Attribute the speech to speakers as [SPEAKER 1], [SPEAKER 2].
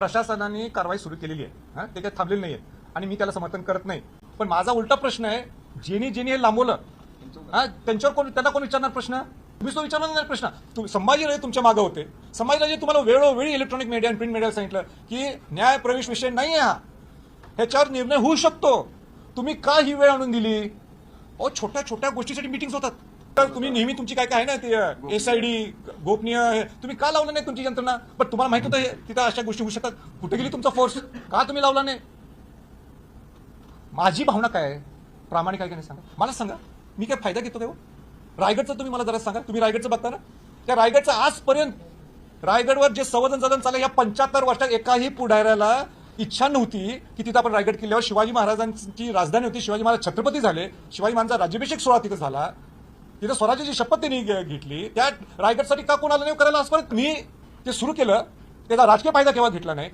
[SPEAKER 1] प्रशासनाने कारवाई सुरू केलेली आहे, ते काही थांबलेलं नाहीये आणि मी त्याला समर्थन करत नाही. पण माझा उलटा प्रश्न आहे, ज्यांनी हे लांबवलं त्यांच्यावर त्यांना कोण विचारणार प्रश्न? तुम्हीच तो विचारणार नाही प्रश्न. संभाजीराजे तुमच्या मागे होते. संभाजीराजे तुम्हाला वेळोवेळी इलेक्ट्रॉनिक मीडिया आणि प्रिंट मीडियाला सांगितलं की न्याय प्रवेश विषय नाही हा, ह्याच्यावर निर्णय होऊ शकतो. तुम्ही का ही वेळ आणून दिली? छोट्या छोट्या गोष्टीसाठी मीटिंग्स होतात. तर तुम्ही नेहमी तुमची काय काय आहे ना ते एसआयडी गोपनीय तुम्ही का लावलं नाही तुमची यंत्रणा? पण तुम्हाला माहित होतं तिथं अशा गोष्टी होऊ शकतात. कुठे गेली तुमचा फोर्स? का तुम्ही लावला नाही? माझी भावना काय आहे, प्रामाणिक आहे की नाही सांगा मला. सांगा मी काय फायदा घेतो तेव्हा? रायगडचं तुम्ही मला जरा सांगा. तुम्ही रायगडचं बघता ना, त्या रायगडचं आजपर्यंत रायगडवर जे संवर्धन जतन चाललं या 75 वर्षात एकाही पुढाऱ्याला इच्छा नव्हती की तिथं आपण रायगड किल्ल्यावर शिवाजी महाराजांची राजधानी होती. शिवाजी महाराज छत्रपती झाले. शिवाजी महाराजांचा राज्याभिषेक सोहळा तिथं झाला. तिथं स्वराज्याची शपथ त्यांनी घेतली. त्या रायगडसाठी का कोणाला नाही करायला आजपर्यंत मी ते सुरू केलं. त्याचा राजकीय फायदा केव्हा घेतला नाही.